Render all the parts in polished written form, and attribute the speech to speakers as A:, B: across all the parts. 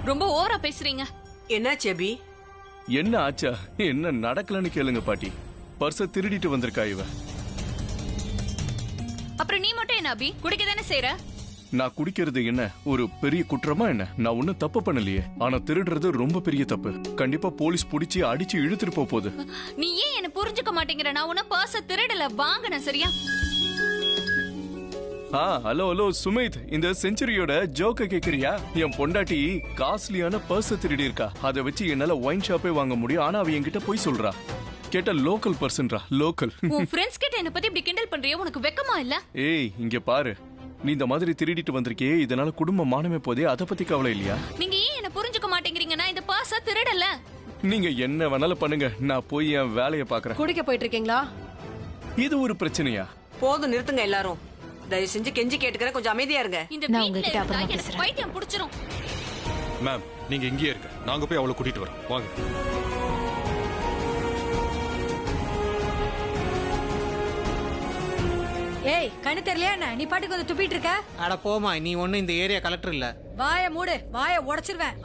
A: ரொம்ப ஓவரா பேசுறீங்க.
B: என்னாச்சு அபி?
C: என்ன ஆச்சா? என்ன நடக்கலன்னு கேளுங்க பாட்டி. பர்ஸ திருடிட்டு வந்திருக்கா இவ.
A: அப்புறம் நீ மட்டும் என்ன அபி குடிக்க தானே செய்யற?
C: நான் குடிக்கிறது என்ன ஒரு பெரிய குற்றமா என்ன? நான் ஒன்னும் தப்பு பண்ணலையே. ஆனா திருடுறது ரொம்ப பெரிய தப்பு. கண்டிப்பா போலீஸ் புடிச்சு அடிச்சு இழுத்துட்டு போகுது.
A: நீ ஏன் என்ன புரிஞ்சுக்க மாட்டேங்கிற? நான் உன்ன பர்ஸ திருடல, வாங்கினேன். சரியா?
C: ஹலோ ஹலோ சுமித், இந்த செஞ்சுரியோட ஜோக்க கேக்குறியா? என் பொண்டாட்டி காஸ்ட்லியான பர்ஸ திருடி இருக்கா. அதை வச்சு என்னால ஒயின் ஷாப்பே வாங்க முடியும். ஆனா அவ என்கிட்ட போய் சொல்றா. கேட்ட லோக்கல் பர்சன்ரா, லோக்கல்.
A: உன் ஃப்ரெண்ட்ஸ் கிட்ட என்ன பத்தி இப்படி கிண்டல் பண்றியே, உனக்கு வெக்கமா இல்ல?
C: ஏய் இங்க பாரு, நீ இந்த மாதிரி திருடிட்டு வந்திருக்கே, இதனால குடும்ப மானமே போதே. அத பத்தி கவலை இல்லையா?
A: நீங்க ஏன் என்ன புரிஞ்சுக்க மாட்டேங்கிறீங்க? நான் இந்த பர்ஸ திருடல.
C: நீங்க என்ன வேணாலும் பண்ணுங்க, நான் போய் என் வேலையை பாக்குறேன்.
B: குடிக்க போயிட்டு இருக்கீங்களா?
C: இது ஒரு பிரச்சனையா?
B: போதும், நிறுத்துங்க எல்லாரும். தயவு செஞ்சு கெஞ்சி கேட்டுக்கிற, கொஞ்சம் அமைதியா இருங்க.
A: இந்த வீட்ல இருந்தா எனக்கு பைத்தியம் புடிச்சிரும்.
D: மேம், நீங்க இங்கேயே இருங்க, நாங்க போய் அவளை கூட்டிட்டு வரோம். வாங்க.
E: ஏய், கண்ணு தெரியலையா என்ன? நீ பாட்டுக்கு வந்து துப்பிட்டு இருக்க.
F: அட போமா, நீ ஒண்ணு இந்த ஏரியா கலெக்டர் இல்ல.
E: வாய மூடு, வாய உடைச்சிருவேன்.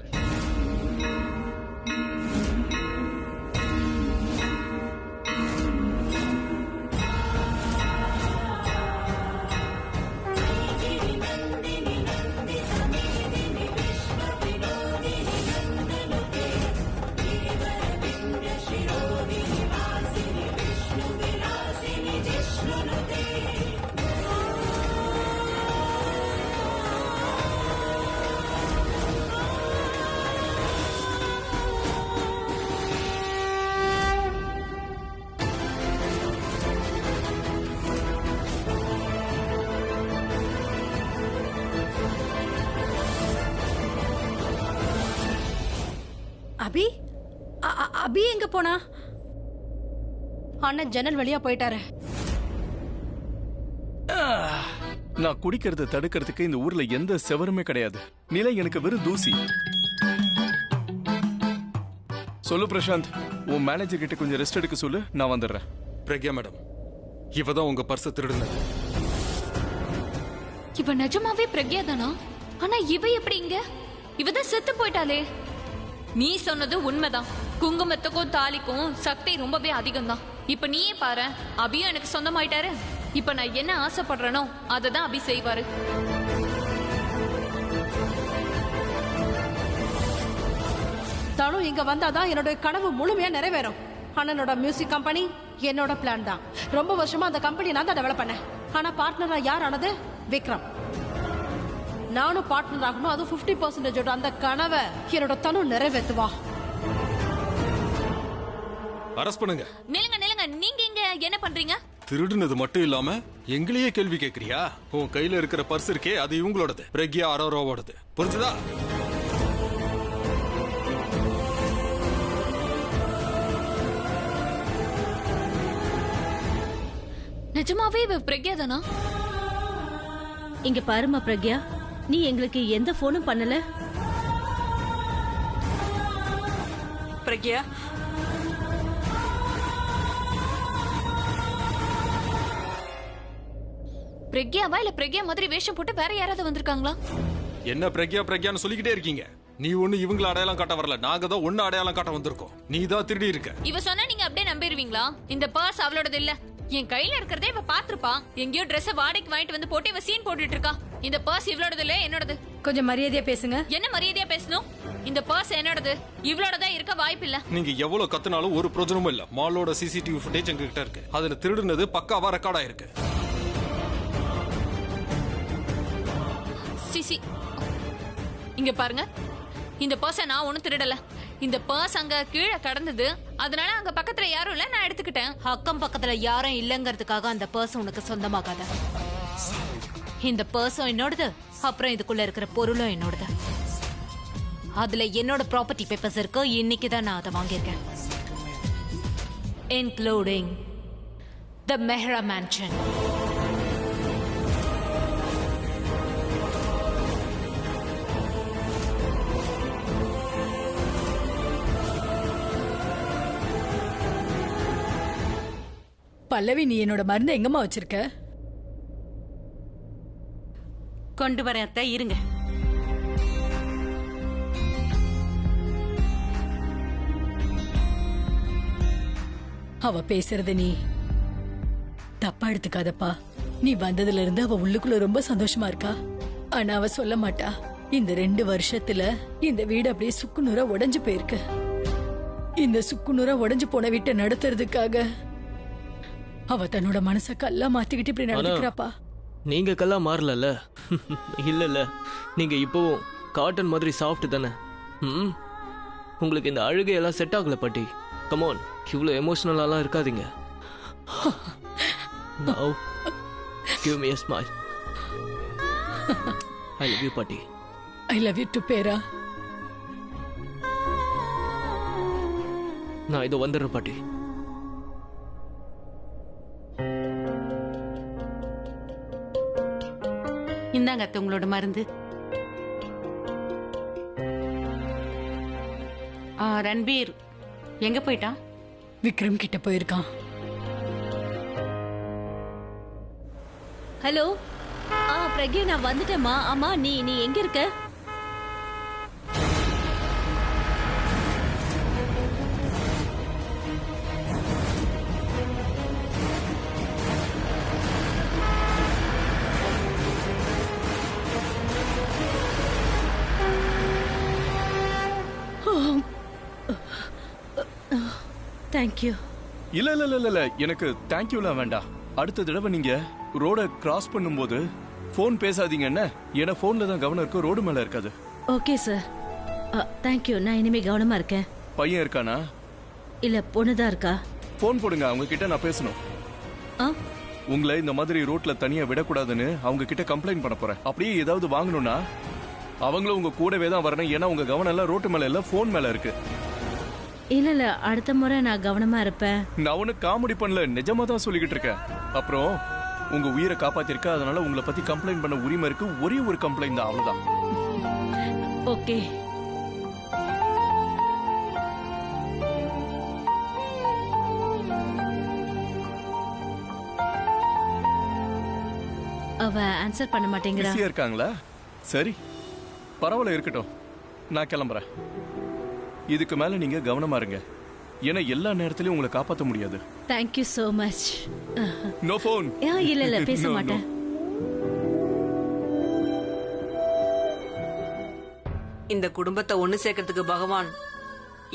E: அபி அபி எங்க போனா? அண்ணன் ஜன்னல் வழியா போயிட்டாரு.
C: நான் குடிக்கிறத தடுக்கிறதுக்கு இந்த ஊர்ல எந்த செவருமே கிடையாது. நிலை எனக்கு வெறும் தூசி. சொல்லு பிரசாந்த், உன் மேனேஜர் கிட்ட கொஞ்சம் ரெஸ்ட் எடுக்க சொல்லு, நான் வந்துடுறேன்.
D: பிரக்யா மேடம், இவதான் உங்க பர்ஸ திருடுனது.
A: இவ நிஜமாவே பிரக்யா தானா? ஆனா இவ எப்படி இங்க? இவதான் செத்து போயிட்டாளே. நீ சொன்னது உண்மைதான். குங்குமத்துக்கும் தாலிக்கும் சக்தி ரொம்பவே அதிகம் தான். இப்ப நீயே பாரு, அபியும் எனக்கு சொந்தமாயிட்டாரு. இப்ப நான் என்ன ஆசைப்படுறேனோ அததான் அபி செய்வாரு.
E: தானும் இங்க வந்தாதான் என்னோட கனவு முழுமையா நிறைவேறும். அண்ணனோட மியூசிக் கம்பெனி என்னோட பிளான் தான். ரொம்ப வருஷமா அந்த கம்பெனி நான் தான் டெவலப் பண்ணேன். ஆனா பார்ட்னரா யார் ஆனது? விக்ரம். நானும் பார்ட்னர் ஆகணும், அது 50% அந்த கனவை என்னோட தனு நிறைவேற்றுவா.
D: அரஸ்ட் பண்ணுங்க.
A: நிலுங்க நிலுங்க, நீங்க இங்க என்ன பண்றீங்க?
D: திருடுனது மட்டும் இல்லாம எங்களையே கேள்வி கேக்குறியா? உன் கையில இருக்கிற பர்ஸ் இருக்கே, அது இவங்களோடது. பிரக்யா அரோராவோடது. புரிஞ்சுதா?
A: நிஜமாவே இவ பிரக்யா தானா?
G: இங்க பாருமா பிரக்யா, நீ எங்களுக்கு எந்த போனும் பண்ணல.
B: பிரக்யா,
A: பிரக்யாவா இல்ல பிரக்யா மாதிரி வேஷம் போட்டு வேற யாராவது வந்திருக்காங்களா?
D: என்ன பிரக்யா பிரக்யான்னு சொல்லிக்கிட்டே இருக்கீங்க? நீ ஒண்ணு இவங்கள அடையாளம் காட்ட வரல, நாங்க தான் ஒண்ணு அடையாளம் காட்ட வந்திருக்கோம். நீ தான் திருடி இருக்க.
A: இவ சொன்னா நீங்க அப்படியே நம்பிடுவீங்களா? இந்த பர்ஸ் அவளோடது இல்ல. என் கையில இருக்கிறதே இவ பாத்துருப்பா. எங்கேயோ ட்ரெஸ் வாடகைக்கு வாங்கிட்டு வந்து போட்டு இவ சீன் போட்டுட்டு இருக்கா. இந்த பர்ஸ் இவளோடது இல்ல, என்னோடது.
E: கொஞ்சம் மரியாதையா பேசுங்க.
A: என்ன மரியாதையா பேசணும்? இந்த பர்ஸ் என்னோடது, இவளோடதா இருக்க வாய்ப்பு இல்ல.
D: நீங்க எவ்வளவு கத்துனாலும் ஒரு பிரயோஜனமும் இல்ல. மாலோட சிசிடிவி ஃபுட்டேஜ் எங்க கிட்ட இருக்கு. அதுல திருடுனது பக்காவா ரெக்கார்ட் ஆயிருக்கு.
A: சிசி, இங்க பாருங்க, இந்த பர்ஸ நான் ஒண்ணும் திருடல. இந்த பர்ஸ் அங்க கீழே கடந்தது, அதனால அங்க பக்கத்துல யாரும் இல்ல, நான் எடுத்துக்கிட்டேன்.
H: அக்கம் பக்கத்துல யாரும் இல்லங்கிறதுக்காக அந்த பர்ஸ் உனக்கு சொந்தமாகாத. இந்த பர்ஸும் என்னோடது, அப்புறம் இதுக்குள்ள இருக்கிற பொருளும் என்னோடது. அதுல என்னோட ப்ராப்பர்ட்டி பேப்பர்ஸ் இருக்கு. இன்னைக்குதான் நான் அதை வாங்கியிருக்கேன், இன்க்ளூடிங் தி மெஹ்ரா மேன்ஷன்.
E: பல்லவி, நீ என்னோட மருந்து எங்கம்மா வச்சிருக்க?
I: கொண்டு வரேன் அத்தை, இருங்க. அவ பேசுறத நீ தப்பா எடுத்துக்காதப்பா. நீ வந்ததுல இருந்து அவ உள்ளுக்குள்ள ரொம்ப சந்தோஷமா இருக்கா. ஆனா அவ சொல்ல மாட்டா. இந்த 2 வருஷத்துல இந்த வீடு அப்படியே சுக்குநூறா உடைஞ்சு போயிருக்கு. இந்த சுக்குநூறா உடைஞ்சு போன வீட்டை நடத்துறதுக்காக அவ தன்னோட மனச கல்லா மாத்திக்கிட்டு இப்படி நடந்துக்கிறாப்பா.
J: நீங்க கல்லா மாறல. இல்ல நீங்க இப்பவும் காட்டன் மாதிரி சாஃப்ட் தானே. உங்களுக்கு இந்த அழுகையெல்லாம் செட் ஆகல பாட்டி. கமான், இவ்வளவு எமோஷனலாலாம் இருக்காதீங்க. Now, give me a smile. I love you, பாட்டி.
I: I love you too, பேரா.
J: நான் இதோ வந்துடுறேன் பாட்டி.
K: இந்தாங்க அத்தை உங்களோட மருந்து. ரன்பீர் எங்க போயிட்டான்?
I: விக்ரம் கிட்ட போயிருக்கான்.
G: ஹலோ. பிரக்யா, நான் வந்துட்டேம்மா. ஆமா, நீ எங்க இருக்க? தேங்க்யூ.
C: இல்ல எனக்கு தேங்க்யூலாம் வேண்டாம். அடுத்த தடவை நீங்க ரோட கிராஸ் பண்ணும்போது போன் பேசாதீங்க என்ன. ஏன்னா போன்ல தான் கவனம் இருக்கும், ரோடு மேல இருக்காது.
G: Okay sir. தேங்க்யூ. நான் இனிமே கவனமா இருக்கேன்.
C: பையன் இருக்கானா?
G: இல்ல, பொண்ணுதான் இருக்கா.
C: போன் போடுங்க, அவங்க கிட்ட நான் பேசணும். உங்களை இந்த மாதிரி ரோட்ல தனியா விடக்கூடாதுன்னு அவங்க கிட்ட கம்ப்ளைண்ட் பண்ண போறேன். அப்படியே ஏதாவது வாங்கணும்னா அவங்களும் உங்க கூடவே தான் வரணும். ஏன்னா உங்க கவனம் எல்லாம் ரோட்டு மேல இல்ல, போன் மேல இருக்கு.
G: இல்ல அடுத்த முறை நான் கவனமா இருப்பேன்.
C: நான் ஒண்ணு காமெடி பண்ணல, நிஜமா தான் சொல்லிக்கிட்டு இருக்கேன். அப்புறம் உங்க உயிரை காப்பாத்திருக்க, அதனால உங்களை பத்தி கம்ப்ளைண்ட் பண்ண உரிமை இருக்கு. ஒரே ஒரு கம்ப்ளைண்ட் தான், அவ்வளவுதான்.
G: ஓகே. அவ ஆன்சர் பண்ண மாட்டேங்கிறா.
C: பிஸியா இருக்காங்களா? சரி, பரவாயில்ல, இருக்கட்டும். நான் கிளம்புறேன். இதுக்கு மேல நீங்க கவனமா இருங்க. ஏன்னா எல்லா நேரத்திலயும் உங்களை காப்பாற்ற முடியாது.
G: Thank you so much.
C: No phone.
G: இல்ல பேச மாட்டேன்.
B: இந்த குடும்பத்தை ஒண்ணு சேர்க்கறதுக்கு பகவான்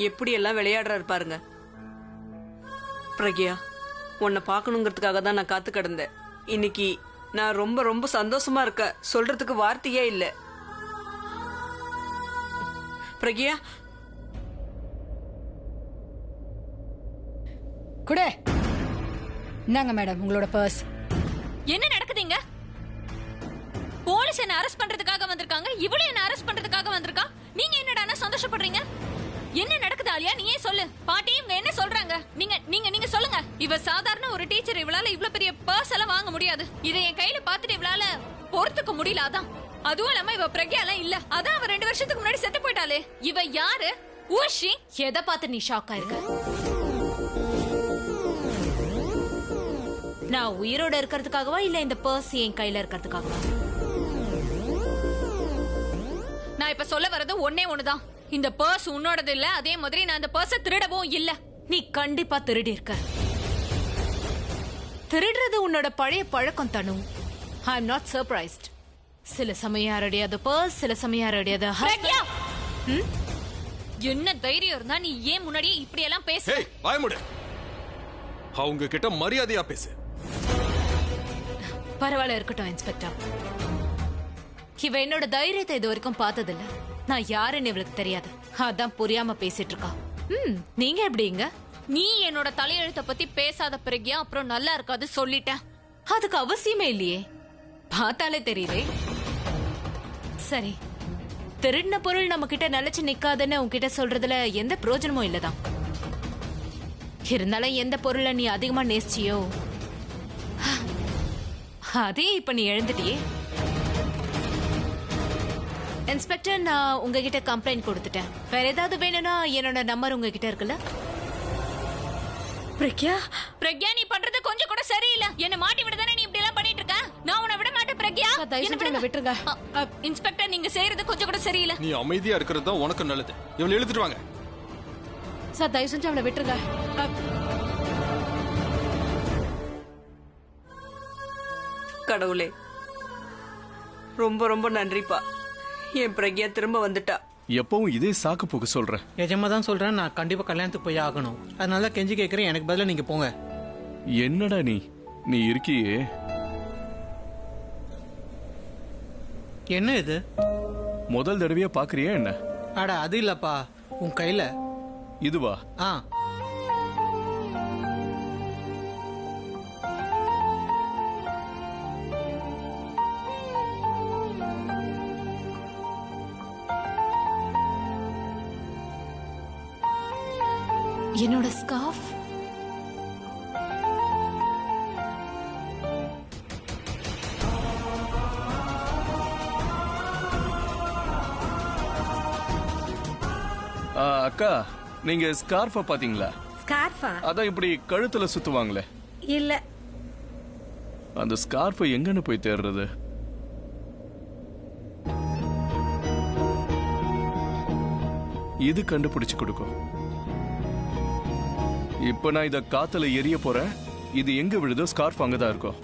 B: எப்படி எல்லாம் விளையாடுறாரு பாருங்க. பிரக்யா, உன்னை பார்க்கணுங்கிறதுக்காக தான் நான் காத்து கிடந்தேன். இன்னைக்கு நான் ரொம்ப ரொம்ப சந்தோஷமா இருக்க. சொல்றதுக்கு வார்த்தையே இல்ல. பிரக்யா,
I: குடே. இந்தாங்க மேடம் உங்களோட பர்ஸ்.
A: என்ன நடக்குதுங்க? போலீஸ் என்ன அரெஸ்ட் பண்றதுக்காக வந்திருக்காங்க, இவளும் என்ன அரெஸ்ட் பண்றதுக்காக வந்திருக்கா. நீங்க என்னடா சந்தோஷப்படுறீங்க? என்ன நடக்குது ஆலியா, நீயே சொல்லு. பாட்டி இவங்க என்ன சொல்றாங்க? நீங்க நீங்க நீங்க சொல்லுங்க. இவ சாதாரண ஒரு டீச்சர், இவளால இவ்வளவு பெரிய பர்ஸ் எல்லாம் வாங்க முடியாது. இதை என் கையில பாத்துட்டு இவளால பொறுத்துக்க முடியல. அதான். அதுவும் இல்லாம இவ பிரக்யா எல்லாம் இல்ல. அதான் அவ 2 வருஷத்துக்கு முன்னாடி செத்து போயிட்டாளே. இவ யாரு? ஊஷி.
H: எதை பார்த்து நீ ஷாக் ஆயிருக்க? நான் உயிரோட இருக்கிறதுக்காகவா இல்ல இந்த பர்ஸ் என் கையில இருக்கிறதுக்காகவா?
A: நான் இப்ப சொல்ல வர்றது ஒன்னே ஒண்ணுதான். இந்த பர்ஸ் உன்னோடது இல்ல. அதே மாதிரி நான் இந்த பர்ஸ திருடவும் இல்ல.
H: நீ கண்டிப்பா திருடி இருக்க. திருடுறது உன்னோட பழைய பழக்கம் தனு. I am not surprised. சில சமயம் யாரடியாத பர்ஸ், சில சமயம் யாரடியாத
A: பிரக்யா. என்ன தைரியம் இருந்தா நீ ஏன் முன்னாடியே இப்படி எல்லாம் பேச?
D: ஏய், வாய் மூடு. அவங்க கிட்ட மரியாதையா பேசு.
H: பரவாயில்ல, இருக்கட்டும் இன்ஸ்பெக்டர். இவ என்னோட தைரியத்தை இது வரைக்கும் பார்த்ததில்ல. நான் யாருன்னு இவளுக்கு தெரியாது. அதான் புரியாம பேசிட்டு இருக்கா. நீங்க எப்படிங்க?
A: நீ என்னோட தலையெழுத்த பத்தி பேசாத பிரக்யா, அப்புறம் நல்லா இருக்காது சொல்லிட்டேன்.
H: அதுக்கு அவசியமே இல்லையே, பார்த்தாலே தெரியுதே. சரி, திருடின பொருள் நம்ம கிட்ட நிலைச்சு நிக்காதுன்னு உன்கிட்ட சொல்றதுல எந்த பிரயோஜனமும் இல்லதான். இருந்தாலும் எந்த பொருளை நீ அதிகமா நேசிச்சியோ அதே இப்ப நீ எழுந்துட்டியே. இன்ஸ்பெக்டர், நான் உங்ககிட்ட கம்ப்ளைண்ட் கொடுத்துட்டேன். வேற ஏதாவது வேணும்னா என்னோட நம்பர் உங்ககிட்ட இருக்குல்ல?
I: பிரக்யா,
A: பிரக்யா நீ பண்றது கொஞ்சம் கூட சரியில்லை. என்ன மாட்டி விட தானே நீ இப்படி எல்லாம் பண்ணிட்டு இருக்க. நான் உன்னை விட மாட்டேன் பிரக்யா.
E: என்ன விட்டுருங்க.
A: இன்ஸ்பெக்டர், நீங்க செய்யறது கொஞ்சம் கூட சரியில்லை.
D: நீ அமைதியா இருக்கிறது தான் உனக்கு நல்லது. இவளை இழுத்துட்டு வாங்க.
E: சார், தயவு செஞ்சு அவளை விட்டுருங்க.
B: கடவுளே, ரொம்ப ரொம்ப நன்றிப்பா. என் பிரக்யா திரும்ப வந்துட்டா.
C: எப்பவும் இதே சாக்கு போக்கு சொல்ற.
F: நிஜமா தான் சொல்றேன், நான் கண்டிப்பா கல்யாணத்துக்கு போய் ஆகணும். அதனால கெஞ்சி கேட்கறேன், எனக்கு பதிலா நீங்க போங்க.
C: என்னடா நீ இருக்கியே.
F: என்ன இது?
C: முதல் தடவையா பாக்குறியா என்ன?
F: அட அது இல்லப்பா, உன் கையில
C: இதுவா?
F: ஆ.
H: என்னோட ஸ்கார்ஃப்.
C: அக்கா, நீங்க ஸ்கார்ஃப பாத்தீங்களா?
I: ஸ்கார்ஃபா?
C: அதான் இப்படி கழுத்துல சுத்துவாங்களே.
I: இல்ல.
C: அந்த ஸ்கார்ஃப எங்கன்னு போய் தேடுறது? இது கண்டுபிடிச்சு கொடுக்கும். இப்ப நான் இத காத்துல எரிய போறேன். இது எங்க விழுதோ ஸ்கார்ஃப் அங்கதான் இருக்கும்.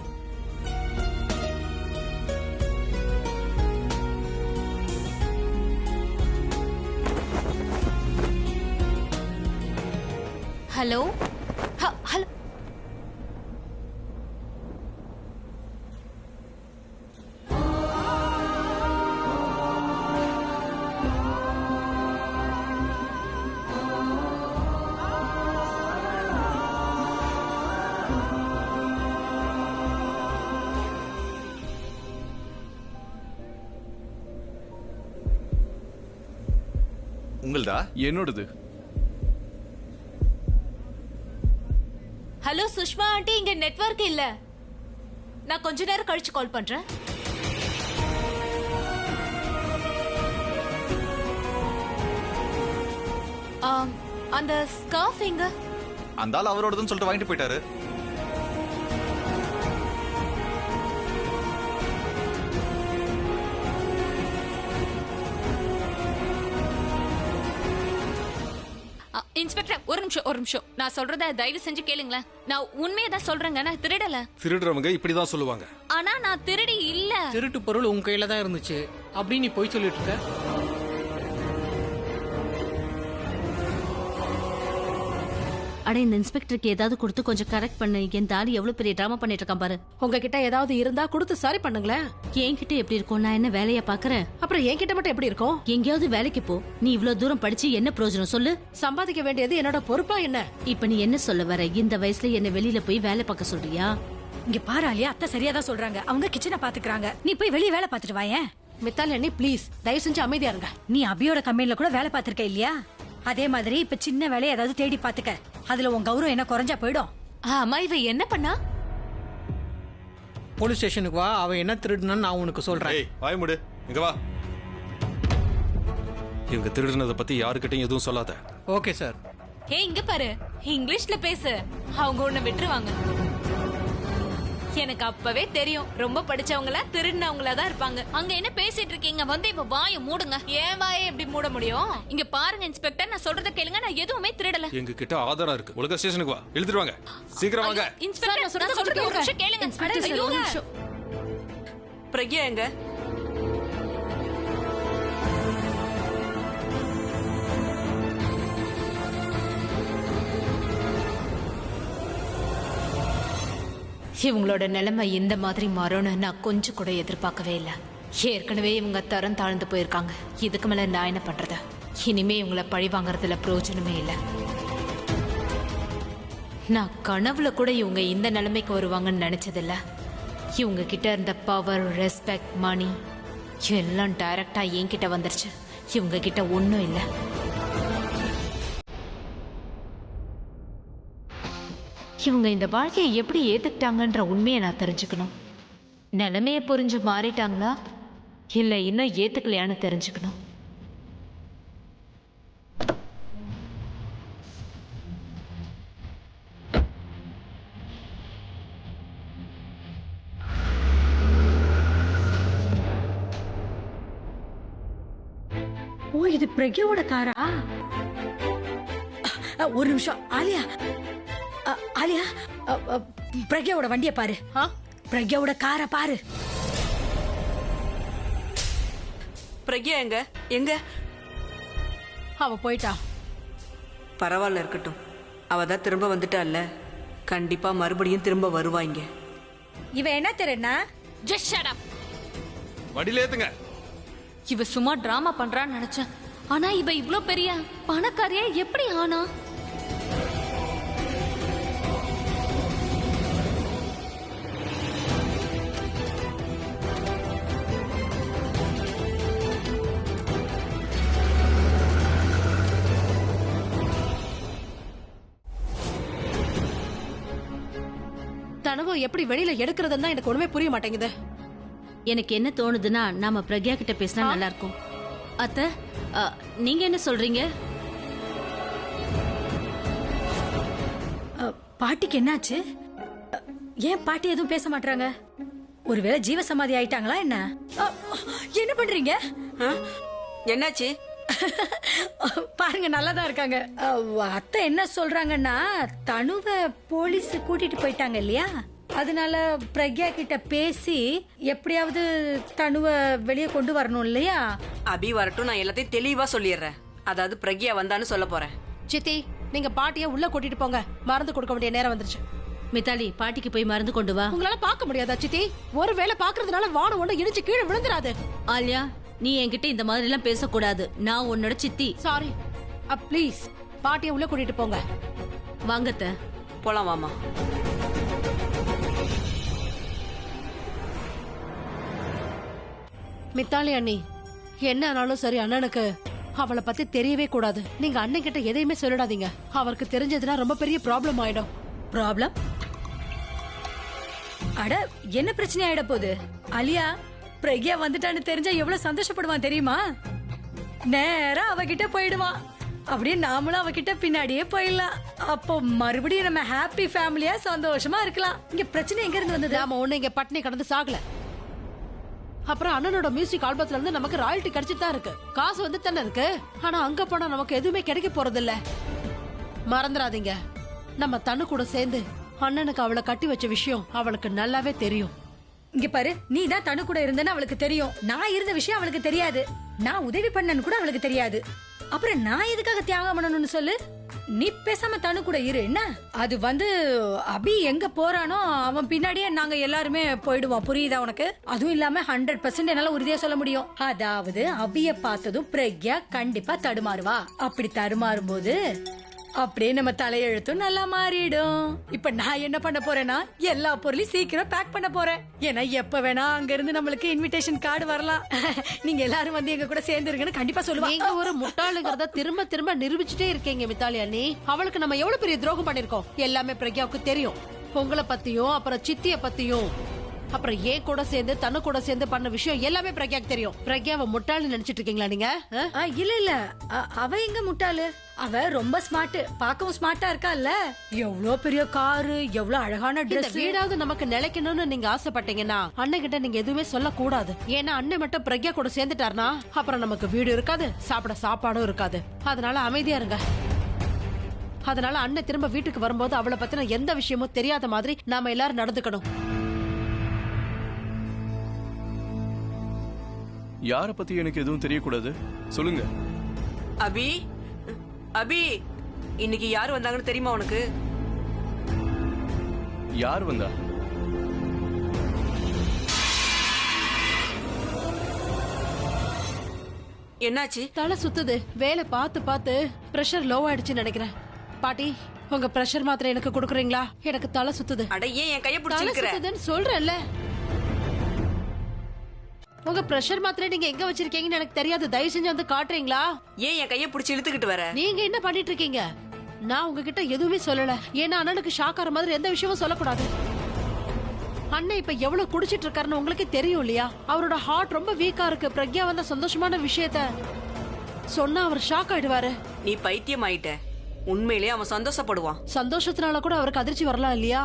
H: Hello hello.
L: உங்களதா?
C: என்னோடது.
H: ஹலோ சுஷ்மா ஆண்டி, இங்க நெட்வொர்க் இல்ல. நான் கொஞ்ச நேரம் கழிச்சு கால் பண்றேன். அந்த ஸ்கார்ஃப் எங்க?
L: அந்த ஆள் அவரோடதுன்னு சொல்லிட்டு வாங்கிட்டு போயிட்டாரு.
A: இன்ஸ்பெக்டர், ஒரு நிமிஷம். நான் சொல்றத தயவு செஞ்சு கேளுங்களேன். நான் உண்மையை தான் சொல்றேங்க, நான் திருடல.
D: திருடுறவங்க இப்படிதான் சொல்லுவாங்க.
A: ஆனா நான் திருடி இல்ல.
F: திருட்டு பொருள் உன் கையில தான் இருந்துச்சு அப்படி நீ போய் சொல்லிட்டு இருக்க.
G: அட, இந்த இன்ஸ்பெக்டருக்கு ஏதாவது கொடுத்து கொஞ்சம் கரெக்ட் பண்ணு. என் தாடி எவ்வளவு பெரிய டிராமா பண்ணிட்டு இருக்கான் பாரு.
E: உங்ககிட்ட ஏதாவது இருந்தா கொடுத்து சரி பண்ணுங்களேன்.
G: என்கிட்ட எப்படி இருக்கும்? நான் என்ன வேலையா பாக்குறேன்?
E: அப்புறம் என்கிட்ட மட்டும் எப்படி இருக்கும்?
G: எங்கேயாவது வேலைக்கு போ. நீ இவ்வளவு தூரம் படிச்சு என்ன பிரயோஜனம் சொல்லு?
E: சம்பாதிக்க வேண்டியது என்னோட பொறுப்பா என்ன?
G: இப்ப நீ என்ன சொல்ல வர? இந்த வயசுல என்ன வெளியில போய் வேலை பார்க்க சொல்றியா?
I: இங்க பாரு ஆலியா, அத்தை சரியா தான் சொல்றாங்க. அவங்க கிச்சனை பாத்துக்கறாங்க. நீ போய் வெளிய வேலை பார்த்துட்டு வாயேன்.
E: மித்தாலி அண்ணி ப்ளீஸ் தயவு செஞ்சு அமைதியா இருங்க.
I: நீ அபியோட கம்பெனில கூட வேலை பார்த்திருக்க இல்லையா? அதே மாதிரி இப்ப சின்ன வேலையை ஏதாவது தேடி பாத்துக்க. அதுல உன் கௌரவம் என்ன குறைஞ்சா போயிடும்.
H: அம்மா, இவ என்ன பண்ணா?
F: போலீஸ் ஸ்டேஷனுக்கு வா, அவன் என்ன திருடுனான்னு நான் உனக்கு சொல்றேன்.
D: ஏய், வாய் மூடு. இங்க வா. இவங்க திருடுனதை பத்தி யாருக்கிட்டையும் எதுவும் சொல்லாத.
F: Okay sir.
H: ஏய், இங்க பாரு, இங்கிலீஷ்ல பேசு. அவங்க உன்னை விட்டுருவாங்க. எனக்கு அப்பவே தெரியும், ரொம்ப படிச்சவங்கள திருடினவங்களா தான் இருப்பாங்க.
A: அங்க என்ன பேசிட்டு இருக்கீங்க? வந்து இப்ப வாயை மூடுங்க.
H: ஏன் வாயை எப்படி மூட முடியும்?
A: இங்க பாருங்க இன்ஸ்பெக்டர், நான் சொல்றத கேளுங்க. நான் எதுவுமே திருடல.
D: எங்க கிட்ட ஆதாரம் இருக்கு. ஒழுங்கா ஸ்டேஷனுக்கு வா. எழுதிடுவாங்க. சீக்கிரம் வாங்க.
A: இன்ஸ்பெக்டர், நான் சொல்றத ஒரு நிமிஷம் கேளுங்க.
G: இன்ஸ்பெக்டர்,
A: ஐயோ.
G: ஒரு நிமிஷம்.
B: பிரக்யா எங்க?
H: இவங்களோட நிலைமை இந்த மாதிரி மாறும்னு நான் கொஞ்சம் கூட எதிர்பார்க்கவே இல்லை. ஏற்கனவே இவங்க தரம் தாழ்ந்து போயிருக்காங்க. இதுக்கு மேல நான் என்ன பண்றது? இனிமே இவங்களை பழி வாங்கறதுல பிரயோஜனமே இல்லை. நான் கனவுல கூட இவங்க இந்த நிலைமைக்கு வருவாங்கன்னு நினைச்சதில்ல. இவங்க கிட்ட இருந்த பவர், ரெஸ்பெக்ட், மணி எல்லாம் டைரக்டா என்கிட்ட வந்துருச்சு. இவங்க கிட்ட ஒன்றும் இல்லை. இவங்க இந்த வாழ்க்கையை எப்படி ஏத்துக்கிட்டாங்கன்ற உண்மையை நான் தெரிஞ்சுக்கணும். நிலைமையை புரிஞ்சு மாறிட்டாங்களா இல்லை இன்னும் ஏத்துக்கலையான்னு தெரிஞ்சுக்கணும்.
I: ஓ, இது பிரக்யாவோட காரா? ஒரு நிமிஷம் ஆலியா. ஆலியா, பிரக்யாவோட வண்டியை பாரு. பிரக்யாவோட காரை பாரு.
B: பிரக்யா எங்க எங்க?
E: அவ போயிட்டா.
B: பரவாயில்ல, இருக்கட்டும். அவ தான் திரும்ப வந்துட்டால்ல, கண்டிப்பா மறுபடியும் திரும்ப வருவாங்க.
I: இவ என்ன தெரியுன்னா,
A: ஜஸ்ட் ஷட் அப்.
D: வடியில ஏத்துங்க.
A: இவ சும்மா டிராமா பண்றான்னு நினைச்சேன். ஆனா இவ இவ்ளோ பெரிய பணக்காரியா எப்படி ஆனா?
E: தனவை எப்படி வெளியில எடுக்கிறதுன்னு தான் எனக்கு ஒண்ணுமே புரிய மாட்டேங்குது.
G: எனக்கு என்ன தோணுதுன்னா நாம பிரக்யா கிட்ட பேசினா நல்லா இருக்கும். அத்தை, நீங்க என்ன சொல்றீங்க?
I: பாட்டிக்கு என்னாச்சு? ஏன் பாட்டி எதுவும் பேச மாட்டாங்க? ஒருவேளை ஜீவ சமாதி ஆயிட்டாங்களா என்ன? என்ன பண்றீங்க?
B: என்னாச்சு?
I: பாருங்க, நல்லாதான் இருக்காங்க. அத்தை என்ன சொல்றாங்கன்னா, தனுவை போலீஸ் கூட்டிட்டு போயிட்டாங்க இல்லையா, அதனால பிரக்யா கிட்ட பேசி எப்படியாவது தனுவை வெளியே கொண்டு வரணும் இல்லையா.
B: அபி வரட்டும், நான் எல்லாத்தையும் தெளிவா சொல்லிடுறேன். அதாவது பிரக்யா வந்தான்னு சொல்ல போறேன்.
E: சித்தி, நீங்க பாட்டிய உள்ள கூட்டிட்டு போங்க. மருந்து கொடுக்க வேண்டிய நேரம் வந்துருச்சு.
G: மித்தாலி, பாட்டிக்கு போய் மருந்து கொண்டு வா.
E: உங்களால பாக்க முடியாதா சித்தி? ஒருவேளை பாக்குறதுனால வானம் ஒண்ணு இடிச்சு கீழே விழுந்துராது.
G: ஆலியா, நீ என்கிட்ட இந்த மாதிரி எல்லாம் பேசக்கூடாது. நான் உன்னோட சித்தி.
E: சாரி. ப்ளீஸ் பாட்டிய உள்ள கூட்டிட்டு போங்க.
G: வாங்கத்த
B: போலாம். வாமா.
E: மித்தாலி அண்ணி, என்ன ஆனாலும் சரி, அண்ணனுக்கு அவளை பத்தி தெரியவே கூடாது. நீங்க அண்ணன் கிட்ட எதையுமே சொல்லிடாதீங்க. அவருக்கு தெரிஞ்சதுன்னா ரொம்ப பெரிய ப்ராப்ளம் ஆயிடும்.
I: ப்ராப்ளம்? அட, என்ன பிரச்சனை ஆயிட போகுது? அலியா, பிரக்யா வந்துட்டான்னு தெரிஞ்சா எவ்வளவு சந்தோஷப்படுவான் தெரியுமா? நேரா அவகிட்ட போயிடுவான். அப்படியே நாமளும் அவகிட்ட பின்னாடியே போயிடலாம். அப்போ மறுபடியும் நம்ம ஹாப்பி ஃபேமிலியா சந்தோஷமா இருக்கலாம். இங்க பிரச்சனை எங்க இருந்து வந்தது?
E: நாம ஒண்ணு இங்க பட்டினி கடந்து சாகல. அப்புறம் அண்ணனோட மியூசிக் ஆல்பத்துல இருந்து நமக்கு ராயல்டி கிடைச்சிட்டு தான் இருக்கு. காசு வந்து தானே இருக்கு. ஆனா அங்க போனா நமக்கு எதுவுமே கிடைக்க போறது இல்ல. மறந்துடாதீங்க, நம்ம தனு கூட சேர்ந்து அண்ணனுக்கு அவளை கட்டி வச்ச விஷயம் அவளுக்கு நல்லாவே தெரியும்.
I: இங்க பாரு, நீ தான் தனு கூட இருந்தேன்னு அவளுக்கு தெரியும். நான் இருந்த விஷயம் அவளுக்கு தெரியாது. நான் உதவி பண்ணனு கூட அவளுக்கு தெரியாது. அப்புறம் நான் எதுக்காக தியாகம் பண்ணணும்னு சொல்லு? நீ பேசாம தனு கூட இரு. என்ன அது வந்து அபி எங்க போறானோ அவன் பின்னாடியே நாங்க எல்லாருமே போயிடுவோம். புரியுதா உனக்கு? அதுவும் இல்லாம 100% என்னால உறுதியா சொல்ல முடியும். அதாவது அபிய பார்த்ததும் பிரக்யா கண்டிப்பா தடுமாறுவா. அப்படி தடுமாறும் போது அப்படியே நம்ம தலையெழுத்தும் நல்லா மாறிடும். இப்ப நான் என்ன பண்ண போறேன்னா, எல்லா பொருளையும் சீக்கிரம் பேக் பண்ண போறேன். ஏன்னா எப்ப வேணா அங்க இருந்து நம்மளுக்கு இன்விடேஷன் கார்டு வரலாம். நீங்க எல்லாரும் வந்து எங்க கூட சேர்ந்துருங்கன்னு கண்டிப்பா சொல்லுவாங்க.
E: நீங்க ஒரு முட்டாளுங்கிறத திரும்ப திரும்ப நிரூபிச்சுட்டே இருக்கீங்க மித்தாலி அண்ணி. அவளுக்கு நம்ம எவ்வளவு பெரிய துரோகம் பண்ணிருக்கோம் எல்லாமே பிரக்யாவுக்கு தெரியும். உங்களை பத்தியும் அப்புறம் சித்திய பத்தியும் அப்புறம் ஏன் கூட சேர்ந்து தனு கூட சேர்ந்து பண்ண விஷயம் எல்லாமே பிரக்யாக்கு தெரியும். பிரக்யாவை முட்டாளு நினைச்சிட்டு இருக்கீங்களா நீங்க?
I: இல்ல இல்ல, அவ எங்க முட்டாளு? அவ ரொம்ப ஸ்மார்ட். பாக்கவும் ஸ்மார்ட்டா இருக்கா. எவ்வளவு பெரிய காரு, எவ்வளவு அழகான ட்ரெஸ்.
E: வீடாவது நமக்கு நிலைக்கணும்னு நீங்க ஆசைப்பட்டீங்கன்னா அண்ணன் கிட்ட நீங்க எதுவுமே சொல்ல கூடாது. ஏன்னா அண்ணன் மட்டும் பிரக்யா கூட சேர்ந்துட்டாருனா அப்புறம் நமக்கு வீடு இருக்காது, சாப்பிட சாப்பாடும் இருக்காது. அதனால அமைதியா இருங்க. அதனால அண்ணன் திரும்ப வீட்டுக்கு வரும்போது அவளை பத்தின எந்த விஷயமும் தெரியாத மாதிரி நாம எல்லாரும் நடந்துக்கணும்.
C: யார பத்தி எனக்கு எதுவும் தெரியக்கூடாது. சொல்லுங்க.
B: அபி, அபி, இன்னைக்கு யார் வந்தாங்கன்னு தெரியுமா உனக்கு?
C: யார் வந்தா?
B: என்னாச்சு?
E: தலை சுத்துது. வேலை பார்த்து பார்த்து பிரஷர் லோ ஆயிடுச்சுன்னு நினைக்கிறேன். பாட்டி, உங்க பிரஷர் மாத்திரை எனக்கு கொடுக்குறீங்களா? எனக்கு தலை சுத்துது.
B: அட, ஏன் என் கையை
E: தலை
B: பிடிச்சிருக்கிற?
E: சுத்துதுன்னு சொல்றேன்ல. உங்க பிரஷர் மாத்திரை நீங்க எங்க வச்சிருக்கீங்கன்னு எனக்கு தெரியாது. தயவு செஞ்சு வந்து காட்டுறீங்களா?
B: ஏன் என் கையை பிடிச்சி இழுத்துக்கிட்டு வர?
E: நீங்க என்ன பண்ணிட்டு இருக்கீங்க? நான் உங்ககிட்ட எதுவுமே சொல்லல. ஏன்னா அண்ணனுக்கு ஷாக் ஆற மாதிரி எந்த விஷயமும் சொல்லக்கூடாது. அண்ணன் இப்ப எவ்வளவு குடிச்சிட்டு இருக்காருன்னு உங்களுக்கு தெரியும் இல்லையா? அவரோட ஹார்ட் ரொம்ப வீக்கா இருக்கு. பிரக்யா வந்த சந்தோஷமான விஷயத்த சொன்னா அவர் ஷாக் ஆயிடுவாரு.
B: நீ பைத்தியம் ஆயிட்ட. உண்மையிலேயே அவன் சந்தோஷப்படுவான்.
E: சந்தோஷத்தினால கூட அவருக்கு அதிர்ச்சி வரலாம் இல்லையா?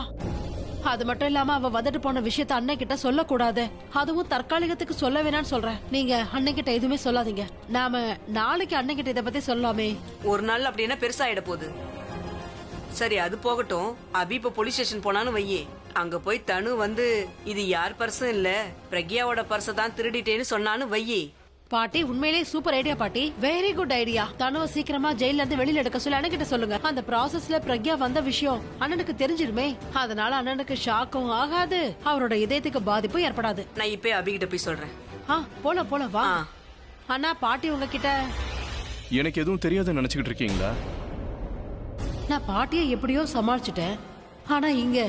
E: அது மட்டும் இல்லாம அவ வந்துட்டு போன விஷயத்த அண்ணன் கிட்ட சொல்ல கூடாது. அதுவும் தற்காலிகத்துக்கு சொல்ல வேணாம்னு சொல்றேன். நீங்க அண்ணன் கிட்ட எதுவுமே சொல்லாதீங்க. நாம நாளைக்கு அண்ணன் கிட்ட இத பத்தி சொல்லலாமே.
B: ஒரு நாள் அப்படின்னா பெருசாயிட போகுது. சரி, அது போகட்டும். அபி இப்ப போலீஸ் ஸ்டேஷன் போனான்னு வையே, அங்க போய் தனு வந்து இது யார் பர்ஸும் இல்ல பிரக்யாவோட பர்ஸ தான் திருடிட்டேன்னு சொன்னான்னு வையி.
E: பாட்டி உண்மையிலேயே சூப்பர் ஐடியா பாட்டி, வெரி குட் ஐடியா. தனுவை சீக்கிரமா ஜெயில இருந்து வெளியில எடுக்க சொல்லி அண்ணன் கிட்ட சொல்லுங்க. அந்த ப்ராசஸ்ல பிரக்யா வந்த விஷயம் அண்ணனுக்கு தெரிஞ்சிருமே, அதனால அண்ணனுக்கு ஷாக்கும் ஆகாது, அவரோட இதயத்துக்கு பாதிப்பும் ஏற்படாது.
B: நான் இப்ப அபிகிட்ட போய் சொல்றேன்.
E: போல வா. அண்ணா பாட்டி உங்ககிட்ட
C: எனக்கு எதுவும் தெரியாதுன்னு நினைச்சுக்கிட்டு இருக்கீங்களா?
E: நான் பாட்டியை எப்படியோ சமாளிச்சுட்டேன். ஆனா இங்க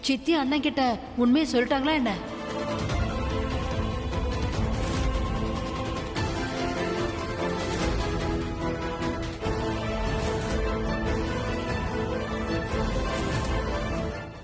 E: சித்தி அண்ணன் கிட்ட உண்மையை சொல்லிட்டாங்களா என்ன?